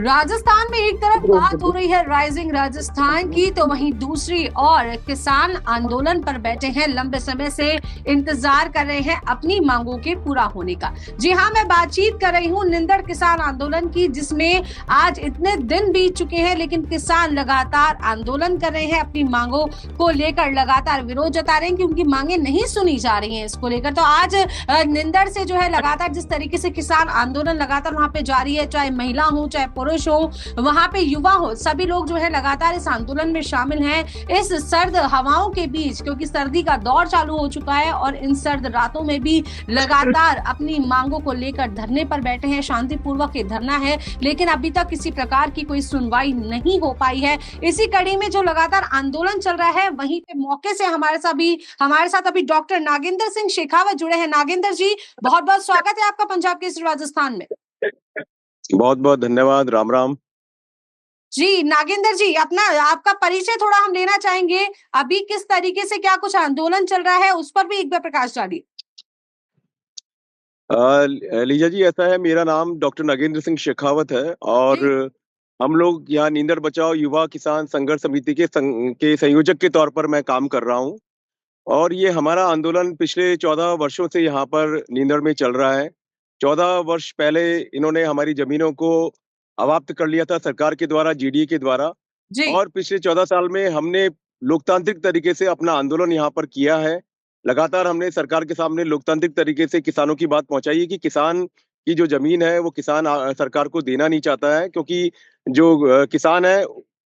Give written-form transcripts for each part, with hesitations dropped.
राजस्थान में एक तरफ बात हो रही है राइजिंग राजस्थान की, तो वहीं दूसरी ओर किसान आंदोलन पर बैठे हैं, लंबे समय से इंतजार कर रहे हैं अपनी मांगों के पूरा होने का। जी हां, मैं बातचीत कर रही हूं निंदड़ किसान आंदोलन की, जिसमें आज इतने दिन बीत चुके हैं लेकिन किसान लगातार आंदोलन कर रहे हैं, अपनी मांगों को लेकर लगातार विरोध जता रहे हैं कि उनकी मांगे नहीं सुनी जा रही हैं। इसको लेकर तो आज निंदड़ से जो है लगातार जिस तरीके से किसान आंदोलन लगातार वहां पे जारी है, चाहे महिला हो चाहे पुरुष हो, वहां पे युवा हो, सभी लोग जो है लगातार इस आंदोलन में शामिल हैं। इस सर्द हवाओं के बीच, क्योंकि सर्दी का दौर चालू हो चुका है और इन सर्द रातों में भी लगातार अपनी मांगों को लेकर धरने पर बैठे हैं। शांतिपूर्वक ये धरना है लेकिन अभी तक किसी प्रकार की कोई सुनवाई नहीं हो पाई है। इसी कड़ी में जो लगातार आंदोलन चल रहा है, वहीं पे मौके से हमारे साथ अभी डॉक्टर नागेंद्र सिंह शेखावत जुड़े हैं। नागेंद्र जी, बहुत बहुत स्वागत है आपका पंजाब केसरी राजस्थान में। बहुत बहुत धन्यवाद। राम राम जी नागेंद्र जी, अपना आपका परिचय थोड़ा हम लेना चाहेंगे। अभी किस तरीके से क्या कुछ आंदोलन चल रहा है, उस पर भी एक बार प्रकाश डालिए। लीजा जी, ऐसा है, मेरा नाम डॉक्टर नागेंद्र सिंह शेखावत है और हम लोग यहाँ नींदड़ बचाओ युवा किसान संघर्ष समिति के संयोजक के तौर पर मैं काम कर रहा हूँ। और ये हमारा आंदोलन पिछले 14 वर्षों से यहाँ पर नींदड़ में चल रहा है। 14 वर्ष पहले इन्होंने हमारी जमीनों को अवाप्त कर लिया था सरकार के द्वारा, जीडीए के द्वारा। जी। और पिछले 14 साल में हमने लोकतांत्रिक तरीके से अपना आंदोलन यहाँ पर किया है। लगातार हमने सरकार के सामने लोकतांत्रिक तरीके से किसानों की बात पहुंचाई है कि किसान की जो जमीन है वो किसान सरकार को देना नहीं चाहता है, क्योंकि जो किसान है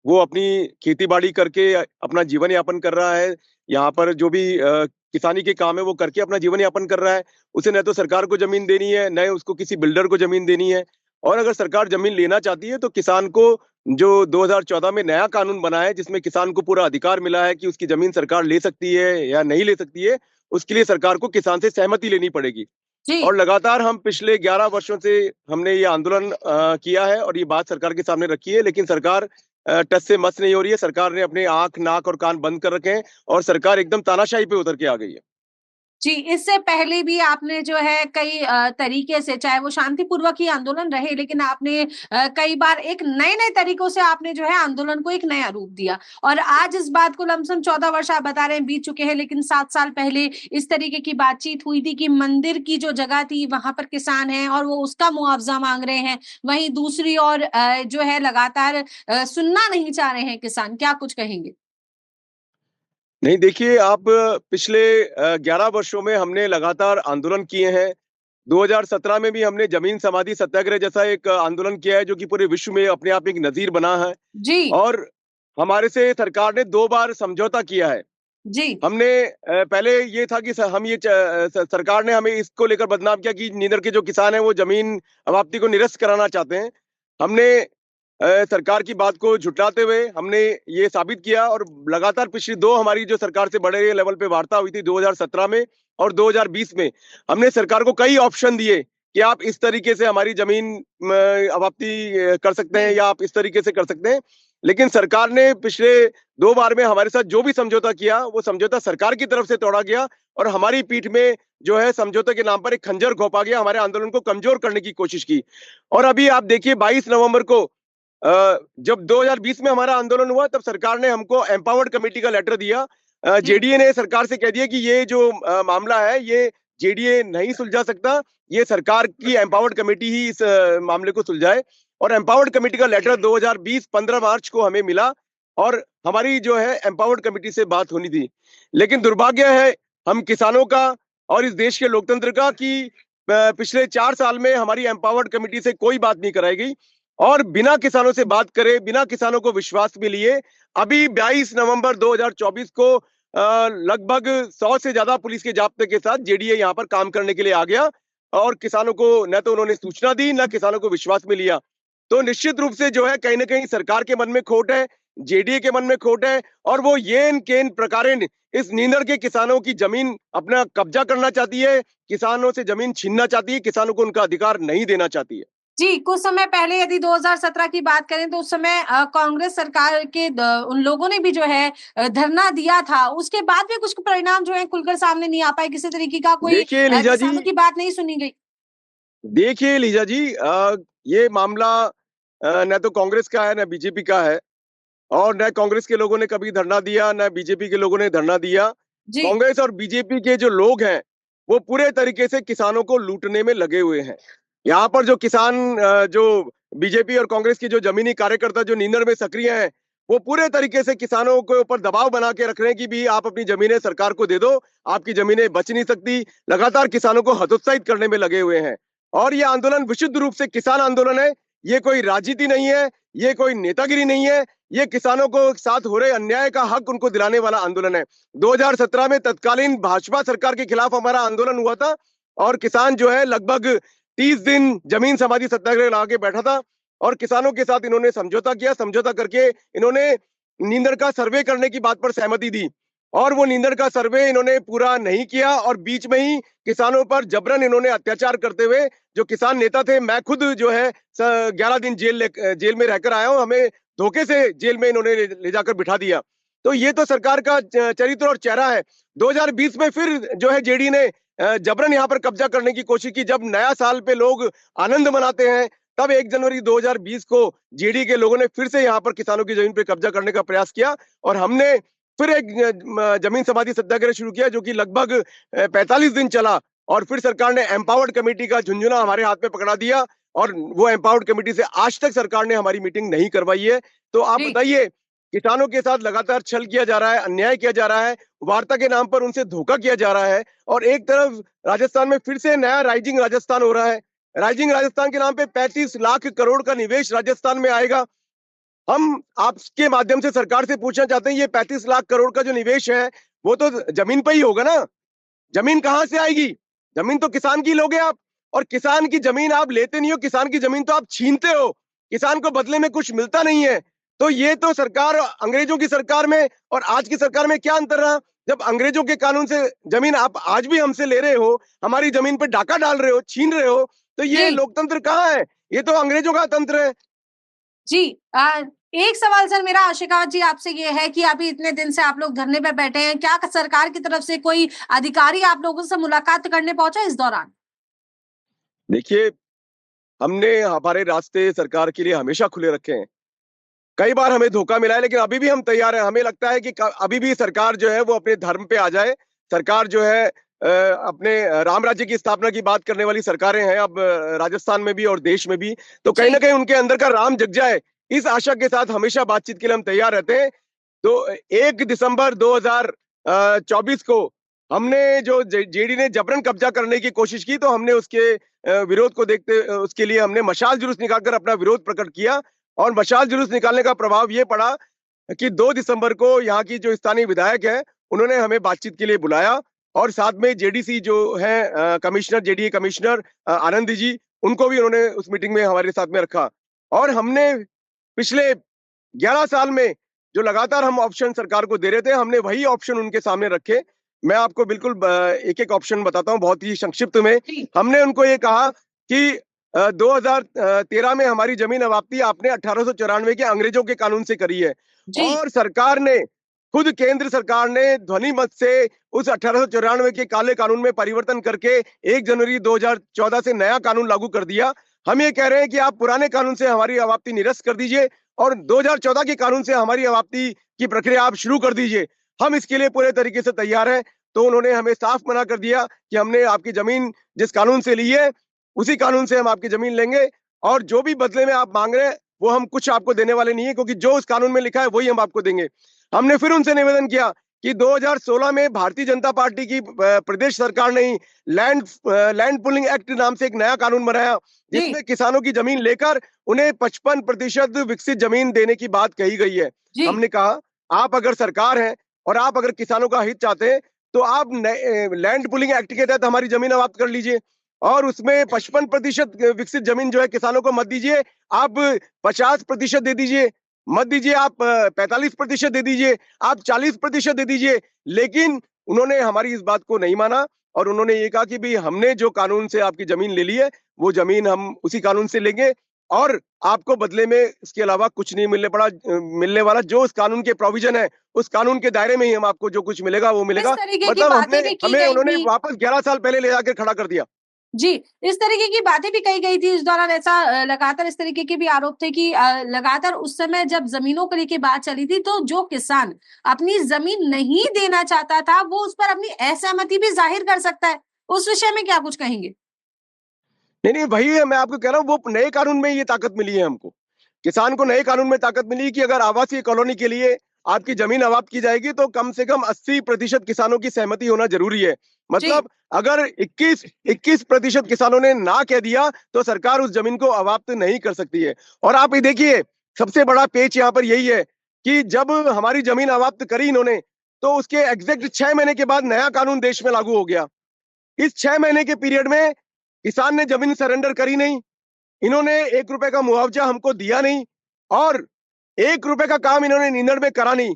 वो अपनी खेती बाड़ी करके अपना जीवन यापन कर रहा है। यहाँ पर जो भी किसानी के काम है वो करके अपना जीवन यापन कर रहा है। उसे न तो सरकार को जमीन देनी है, न उसको किसी बिल्डर को जमीन देनी है। और अगर सरकार जमीन लेना चाहती है तो किसान को, जो 2014 में नया कानून बना है जिसमें किसान को पूरा अधिकार मिला है कि उसकी जमीन सरकार ले सकती है या नहीं ले सकती है, उसके लिए सरकार को किसान से सहमति लेनी पड़ेगी। और लगातार हम पिछले 11 वर्षों से हमने ये आंदोलन किया है और ये बात सरकार के सामने रखी है, लेकिन सरकार टस से मस नहीं हो रही है। सरकार ने अपने आंख, नाक और कान बंद कर रखे हैं और सरकार एकदम तानाशाही पे उतर के आ गई है। जी, इससे पहले भी आपने जो है कई तरीके से, चाहे वो शांतिपूर्वक ही आंदोलन रहे, लेकिन आपने कई बार एक नए-नए तरीकों से आपने जो है आंदोलन को एक नया रूप दिया। और आज इस बात को लमसम 14 वर्ष आप बता रहे हैं बीत चुके हैं, लेकिन 7 साल पहले इस तरीके की बातचीत हुई थी कि मंदिर की जो जगह थी वहां पर किसान हैं और वो उसका मुआवजा मांग रहे हैं। वहीं दूसरी ओर जो है लगातार सुनना नहीं चाह रहे हैं किसान। क्या कुछ कहेंगे? नहीं, देखिए, आप पिछले 11 वर्षों में हमने लगातार आंदोलन किए हैं। 2017 में भी हमने जमीन समाधि सत्याग्रह जैसा एक आंदोलन किया है जो कि पूरे विश्व में अपने आप एक नज़ीर बना है। जी। और हमारे से सरकार ने 2 बार समझौता किया है। जी। हमने पहले ये था कि हम ये सरकार ने हमें इसको लेकर बदनाम किया कि नीदर के जो किसान हैं वो जमीन अवाप्ति को निरस्त कराना चाहते हैं। हमने सरकार की बात को झुटलाते हुए हमने ये साबित किया और लगातार पिछली 2 हमारी जो सरकार से बड़े लेवल पे वार्ता हुई थी 2017 में और 2020 में, हमने सरकार को कई ऑप्शन दिए कि आप इस तरीके से हमारी जमीन अवाप्ति कर सकते हैं या आप इस तरीके से कर सकते हैं। लेकिन सरकार ने पिछले 2 बार में हमारे साथ जो भी समझौता किया वो समझौता सरकार की तरफ से तोड़ा गया और हमारी पीठ में जो है समझौते के नाम पर एक खंजर घोंपा गया, हमारे आंदोलन को कमजोर करने की कोशिश की। और अभी आप देखिए 22 नवंबर को जब 2020 में हमारा आंदोलन हुआ तब सरकार ने हमको एम्पावर्ड कमेटी का लेटर दिया। जेडीए ने सरकार से कह दिया कि ये जो मामला है ये जेडीए नहीं सुलझा सकता, ये सरकार की एम्पावर्ड कमेटी ही इस मामले को सुलझाए। और एम्पावर्ड कमेटी का लेटर 2020 15 मार्च को हमें मिला और हमारी जो है एम्पावर्ड कमेटी से बात होनी थी। लेकिन दुर्भाग्य है हम किसानों का और इस देश के लोकतंत्र का कि पिछले 4 साल में हमारी एम्पावर्ड कमेटी से कोई बात नहीं कराई गई और बिना किसानों से बात करे, बिना किसानों को विश्वास में लिए अभी 22 नवंबर 2024 को लगभग 100 से ज्यादा पुलिस के जाब्ते के साथ जेडीए यहाँ पर काम करने के लिए आ गया और किसानों को न तो उन्होंने सूचना दी, न किसानों को विश्वास में लिया। तो निश्चित रूप से जो है कहीं ना कहीं सरकार के मन में खोट है, जेडीए के मन में खोट है और वो येन केन प्रकारेण इस नींदड़ के किसानों की जमीन अपना कब्जा करना चाहती है, किसानों से जमीन छीनना चाहती है, किसानों को उनका अधिकार नहीं देना चाहती है। जी, कुछ समय पहले यदि 2017 की बात करें तो उस समय कांग्रेस सरकार के उन लोगों ने भी जो है धरना दिया था। उसके बाद भी कुछ परिणाम जो है खुलकर सामने नहीं आ पाए, किसी तरीके का कोई देखिए लीजा जी, किसानों की बात नहीं सुनी गई। देखिए लीजा जी, ये मामला न तो कांग्रेस का है न बीजेपी का है, और न कांग्रेस के लोगों ने कभी धरना दिया, न बीजेपी के लोगों ने धरना दिया। जी। कांग्रेस और बीजेपी के जो लोग हैं, वो पूरे तरीके से किसानों को लूटने में लगे हुए हैं। यहाँ पर जो किसान जो बीजेपी और कांग्रेस के जो जमीनी कार्यकर्ता जो नींदर में सक्रिय हैं, वो पूरे तरीके से किसानों के ऊपर दबाव बना के रख रहे हैं कि भी आप अपनी जमीनें सरकार को दे दो, आपकी जमीनें बच नहीं सकती। लगातार किसानों को हतोत्साहित करने में लगे हुए हैं। और ये आंदोलन विशुद्ध रूप से किसान आंदोलन है। ये कोई राजनीति नहीं है, ये कोई नेतागिरी नहीं है, ये किसानों को साथ हो रहे अन्याय का हक उनको दिलाने वाला आंदोलन है। 2017 में तत्कालीन भाजपा सरकार के खिलाफ हमारा आंदोलन हुआ था, और किसान जो है लगभग 30 दिन जमीन समाधि सत्याग्रह लगा के बैठा था, और किसानों के साथ इन्होंने समझौता किया। समझौता करके इन्होंने नींदर का सर्वे करने की बात पर सहमति दी, और वो नींदर का सर्वे इन्होंने पूरा नहीं किया, और बीच में ही किसानों पर जबरन इन्होंने अत्याचार करते हुए, जो किसान नेता थे, मैं खुद जो है 11 दिन जेल में रहकर आया हूं, हमें धोखे से जेल में इन्होंने ले जाकर बिठा दिया। तो ये तो सरकार का चरित्र और चेहरा है। 2020 में फिर जो है जेडी ने जबरन यहाँ पर कब्जा करने की कोशिश की। जब नया साल पे लोग आनंद मनाते हैं, तब 1 जनवरी 2020 को जेडी के लोगों ने फिर से यहाँ पर किसानों की जमीन पे कब्जा करने का प्रयास किया, और हमने फिर एक जमीन समाधि सत्याग्रह शुरू किया, जो कि लगभग 45 दिन चला। और फिर सरकार ने एम्पावर्ड कमेटी का झुंझुना हमारे हाथ में पकड़ा दिया, और वो एम्पावर्ड कमेटी से आज तक सरकार ने हमारी मीटिंग नहीं करवाई है। तो आप जी। बताइए, किसानों के साथ लगातार छल किया जा रहा है, अन्याय किया जा रहा है, वार्ता के नाम पर उनसे धोखा किया जा रहा है, और एक तरफ राजस्थान में फिर से नया राइजिंग राजस्थान हो रहा है। राइजिंग राजस्थान के नाम पे 35 लाख करोड़ का निवेश राजस्थान में आएगा। हम आपके माध्यम से सरकार से पूछना चाहते हैं, ये 35 लाख करोड़ का जो निवेश है, वो तो जमीन पे ही होगा ना। जमीन कहां से आएगी? जमीन तो किसान की लोगे आप, और किसान की जमीन आप लेते नहीं हो, किसान की जमीन तो आप छीनते हो। किसान को बदले में कुछ मिलता नहीं है। तो ये तो सरकार, अंग्रेजों की सरकार में और आज की सरकार में क्या अंतर रहा? जब अंग्रेजों के कानून से जमीन आप आज भी हमसे ले रहे हो, हमारी जमीन पे डाका डाल रहे हो, छीन रहे हो, तो ये जी। लोकतंत्र कहाँ है? ये तो अंग्रेजों का तंत्र है। जी। एक सवाल सर मेरा आशिका जी आपसे ये है कि अभी इतने दिन से आप लोग धरने पे बैठे हैं, क्या सरकार की तरफ से कोई अधिकारी आप लोगों से मुलाकात करने पहुंचा इस दौरान? देखिए, हमने हमारे रास्ते सरकार के लिए हमेशा खुले रखे हैं। कई बार हमें धोखा मिला है, लेकिन अभी भी हम तैयार हैं। हमें लगता है कि अभी भी सरकार जो है वो अपने धर्म पे आ जाए। सरकार जो है अपने राम राज्य की स्थापना की बात करने वाली सरकारें हैं अब राजस्थान में भी और देश में भी। तो कहीं ना जी। कहीं उनके अंदर का राम जग जाए, इस आशा के साथ हमेशा बातचीत के लिए हम तैयार रहते हैं। तो 1 दिसंबर 2024 को हमने जो जेडी ने जबरन कब्जा करने की कोशिश की, तो हमने उसके विरोध को देखते उसके लिए हमने मशाल जुलूस निकालकर अपना विरोध प्रकट किया। और मशाल जुलूस निकालने का प्रभाव ये पड़ा कि 2 दिसंबर को यहाँ की जो स्थानीय विधायक है, उन्होंने हमें बातचीत के लिए बुलाया, और साथ में जेडीसी जो है commissioner, JDA commissioner Anand ji, उनको भी उन्होंने उस मीटिंग में हमारे साथ में रखा। और हमने पिछले 11 साल में जो लगातार हम ऑप्शन सरकार को दे रहे थे, हमने वही ऑप्शन उनके सामने रखे। मैं आपको बिल्कुल एक-एक ऑप्शन बताता हूँ बहुत ही संक्षिप्त में। जी। हमने उनको ये कहा कि 2013 में हमारी जमीन अवाप्ति आपने 1894 के अंग्रेजों के कानून से करी है, जी। और सरकार ने खुद केंद्र सरकार ने ध्वनि मत से उस 1894 के काले कानून में परिवर्तन करके 1 जनवरी 2014 से नया कानून लागू कर दिया। हम ये कह रहे हैं कि आप पुराने कानून से हमारी अवाप्ति निरस्त कर दीजिए, और 2014 के कानून से हमारी अवाप्ति की प्रक्रिया आप शुरू कर दीजिए। हम इसके लिए पूरे तरीके से तैयार हैं। तो उन्होंने हमें साफ मना कर दिया कि हमने आपकी जमीन जिस कानून से ली है, उसी कानून से हम आपकी जमीन लेंगे, और जो भी बदले में आप मांग रहे हैं, वो हम कुछ आपको देने वाले नहीं है, क्योंकि जो उस कानून में लिखा है वही हम आपको देंगे। हमने फिर उनसे निवेदन किया कि 2016 में भारतीय जनता पार्टी की प्रदेश सरकार ने ही लैंड पुलिंग एक्ट नाम से एक नया कानून बनाया, जिसमें किसानों की जमीन लेकर उन्हें 55% विकसित जमीन देने की बात कही गई है। जी। हमने कहा, आप अगर सरकार हैं और आप अगर किसानों का हित चाहते हैं, तो आप लैंड पुलिंग एक्ट के तहत हमारी जमीन अवाप्त कर लीजिए, और उसमें 55% विकसित जमीन जो है किसानों को मत दीजिए, आप 50% दे दीजिए, मत दीजिए, आप 45% दे दीजिए, आप 40% दे दीजिए। लेकिन उन्होंने हमारी इस बात को नहीं माना, और उन्होंने ये कहा कि भाई हमने जो कानून से आपकी जमीन ले ली है, वो जमीन हम उसी कानून से लेंगे, और आपको बदले में इसके अलावा कुछ नहीं मिलने वाला। जो उस कानून के प्रोविजन है, उस कानून के दायरे में ही हम आपको जो कुछ मिलेगा वो इस मिलेगा। तरीके की मतलब बातें भी की हमें गई उन्होंने थी। वापस 11 साल पहले ले जाकर खड़ा कर दिया। जी, इस तरीके की बातें भी कही गई थी इस दौरान। ऐसा लगातार इस तरीके के भी आरोप थे कि लगातार उस समय जब जमीनों को लेके बात चली थी, तो जो किसान अपनी जमीन नहीं देना चाहता था, वो उस पर अपनी असहमति भी जाहिर कर सकता है। उस विषय में क्या कुछ कहेंगे? नहीं, नहीं, वही है, मैं आपको कह रहा हूँ, वो नए कानून में ये ताकत मिली है हमको। किसान को नए कानून में ताकत मिली कि अगर आवासीय कॉलोनी के लिए आपकी जमीन अवाप्त की जाएगी, तो कम से कम 80% किसानों की सहमति होना ज़रूरी है। जी, मतलब अगर 21% किसानों ने ना कह दिया, तो सरकार उस जमीन को अवाप्त नहीं कर सकती है। और आप ये देखिए, सबसे बड़ा पेच यहाँ पर यही है कि जब हमारी जमीन अवाप्त करी इन्होंने, तो उसके एग्ज़ैक्ट 6 महीने के बाद नया कानून देश में लागू हो गया। इस 6 महीने के पीरियड में किसान ने जमीन सरेंडर करी नहीं, इन्होंने 1 रुपए का मुआवजा हमको दिया नहीं और 1 रुपए का काम इन्होंने नींदड़ में करा नहीं।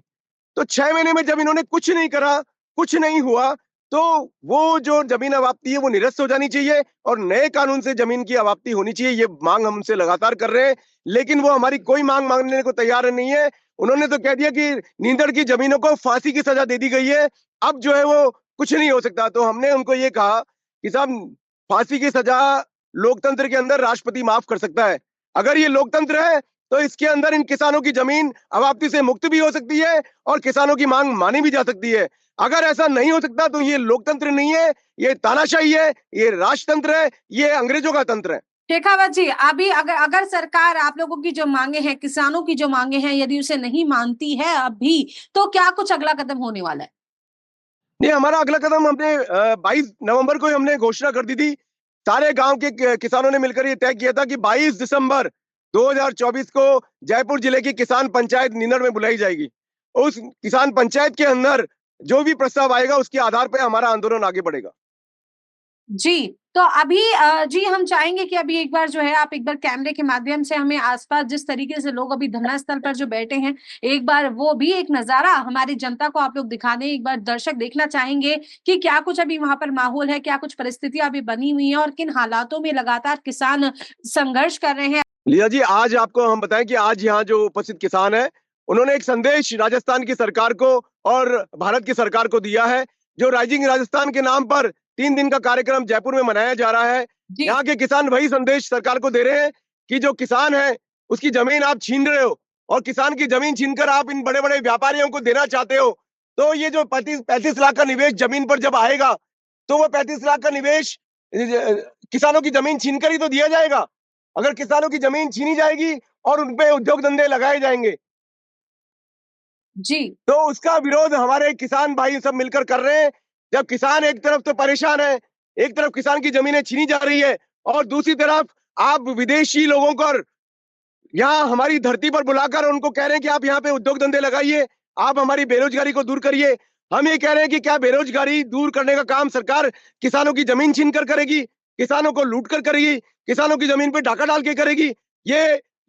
तो 6 महीने में जब इन्होंने कुछ नहीं करा, कुछ नहीं हुआ, तो वो जो जमीन अवाप्ती है वो निरस्त हो जानी चाहिए और नए कानून से जमीन की अवाप्ती होनी चाहिए। ये मांग हम उनसे लगातार कर रहे हैं, लेकिन वो हमारी कोई मांग मानने को तैयार नहीं है। उन्होंने तो कह दिया कि नींदड़ की जमीनों को फांसी की सजा दे दी गई है, अब जो है वो कुछ नहीं हो सकता। तो हमने उनको ये कहा कि साहब, फांसी की सजा लोकतंत्र के अंदर राष्ट्रपति माफ कर सकता है। अगर ये लोकतंत्र है, तो इसके अंदर इन किसानों की जमीन अवाप्ती से मुक्त भी हो सकती है और किसानों की मांग मानी भी जा सकती है। अगर ऐसा नहीं हो सकता, तो ये लोकतंत्र नहीं है, ये तानाशाही है, ये राजतंत्र है, ये अंग्रेजों का तंत्र है। शेखावत जी, अभी अगर अगर सरकार आप लोगों की जो मांगे हैं, किसानों की जो मांगे हैं, यदि उसे नहीं मानती है अभी, तो क्या कुछ अगला कदम होने वाला है? नहीं, हमारा अगला कदम हमने 22 नवंबर को ही हमने घोषणा कर दी थी। सारे गांव के किसानों ने मिलकर ये तय किया था कि 22 दिसंबर 2024 को जयपुर जिले की किसान पंचायत नीनर में बुलाई जाएगी। उस किसान पंचायत के अंदर जो भी प्रस्ताव आएगा, उसके आधार पर हमारा आंदोलन आगे बढ़ेगा। जी, तो अभी जी हम चाहेंगे कि अभी एक बार जो है आप एक बार कैमरे के माध्यम से हमें आस-पास जिस तरीके से लोग अभी धरना स्थल पर जो बैठे हैं, एक बार वो भी एक नज़ारा हमारी जनता को आप लोग दिखा दें। एक बार दर्शक देखना चाहेंगे कि क्या कुछ अभी वहाँ पर माहौल है, क्या कुछ परिस्थितियाँ अभी बनी हुई हैं और किन हालातों में लगातार किसान संघर्ष कर रहे हैं। लिया जी, आज आपको हम बताएं कि आज यहाँ जो उपस्थित किसान है, उन्होंने एक संदेश राजस्थान की सरकार को और भारत की सरकार को दिया है। जो राइजिंग राजस्थान के नाम पर 3 दिन का कार्यक्रम जयपुर में मनाया जा रहा है, जी, यहाँ के किसान वही संदेश सरकार को दे रहे हैं कि जो किसान है, उसकी जमीन आप छीन रहे हो और किसान की जमीन छीनकर आप इन बड़े बड़े व्यापारियों को देना चाहते हो। तो ये जो 35 लाख का निवेश जमीन पर जब आएगा, तो वो 35 लाख का निवेश किसानों की जमीन छीनकर ही तो दिया जाएगा। अगर किसानों की जमीन छीनी जाएगी और उनपे उद्योग धंधे लगाए जाएंगे, जी, तो उसका विरोध हमारे किसान भाई सब मिलकर कर रहे हैं। जब किसान एक तरफ तो परेशान है, एक तरफ किसान की जमीनें छीनी जा रही है और दूसरी तरफ आप विदेशी लोगों को यहाँ हमारी धरती पर बुलाकर उनको कह रहे हैं कि आप यहाँ पे उद्योग धंधे लगाइए, आप हमारी बेरोजगारी को दूर करिए। हम ये कह रहे हैं कि क्या बेरोजगारी दूर करने का काम सरकार किसानों की जमीन छीन कर करेगी, किसानों को लूट कर करेगी, किसानों की जमीन पे डाका डाल के करेगी?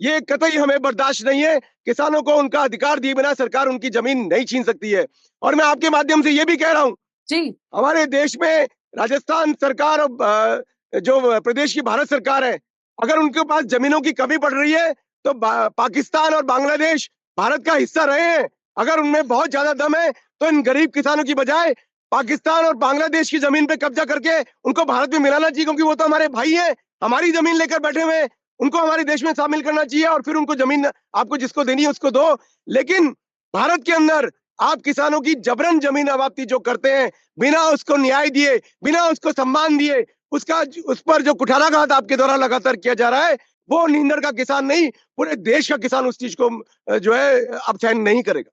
ये कतई हमें बर्दाश्त नहीं है। किसानों को उनका अधिकार दिए बिना सरकार उनकी जमीन नहीं छीन सकती है। और मैं आपके माध्यम से ये भी कह रहा हूँ, जी, हमारे देश में राजस्थान सरकार और जो प्रदेश की भारत सरकार है, अगर उनके पास जमीनों की कमी पड़ रही है, तो पाकिस्तान और बांग्लादेश भारत का हिस्सा रहे हैं। अगर उनमें बहुत ज्यादा दम है, तो इन गरीब किसानों की बजाय पाकिस्तान और बांग्लादेश की जमीन पे कब्जा करके उनको भारत में मिलाना चाहिए, क्योंकि वो तो हमारे भाई हैं, हमारी जमीन लेकर बैठे हुए हैं। उनको हमारे देश में शामिल करना चाहिए और फिर उनको जमीन आपको जिसको देनी है उसको दो। लेकिन भारत के अंदर आप किसानों की जबरन जमीन अवाप्ती जो करते हैं, बिना उसको न्याय दिए, बिना उसको सम्मान दिए, उसका उस पर जो कुठाराघात आपके द्वारा लगातार किया जा रहा है, वो नींदड़ का किसान नहीं, पूरे देश का किसान उस चीज को जो है अब सहन नहीं करेगा।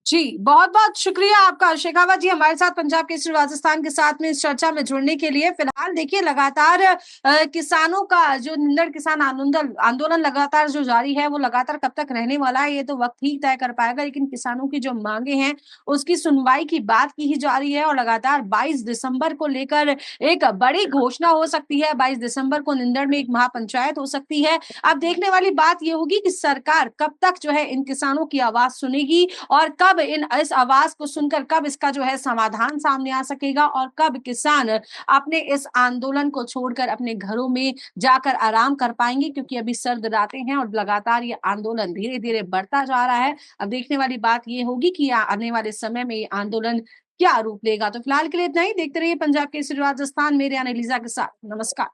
जी, बहुत-बहुत शुक्रिया आपका शेखावत जी हमारे साथ पंजाब केसरी राजस्थान के साथ में इस चर्चा में जुड़ने के लिए। फिलहाल देखिए लगातार किसानों का जो निंदड़ किसान आंदोलन आंदोलन लगातार जो जारी है, वो लगातार कब तक रहने वाला है, ये तो वक़्त ही तय कर पाएगा। लेकिन किसानों की जो माँगे हैं, उसकी सुनवाई की बात की ही जा रही है और लगातार 22 दिसंबर को लेकर एक बड़ी घोषणा हो सकती है। 22 दिसंबर को निंदड़ में एक महापंचायत हो सकती है। अब देखने वाली बात ये होगी कि सरकार कब तक जो है इन किसानों की आवाज़ सुनेगी और कब इन इस आवाज को सुनकर कब इसका जो है समाधान सामने आ सकेगा और कब किसान अपने इस आंदोलन को छोड़कर अपने घरों में जाकर आराम कर पाएंगे, क्योंकि अभी सर्द रातें हैं और लगातार ये आंदोलन धीरे धीरे बढ़ता जा रहा है। अब देखने वाली बात ये होगी कि आने वाले समय में ये आंदोलन क्या रूप लेगा। तो फिलहाल के लिए इतना ही। देखते रहिए पंजाब केसरी राजस्थान, मेरे यानी लीजा के साथ। नमस्कार।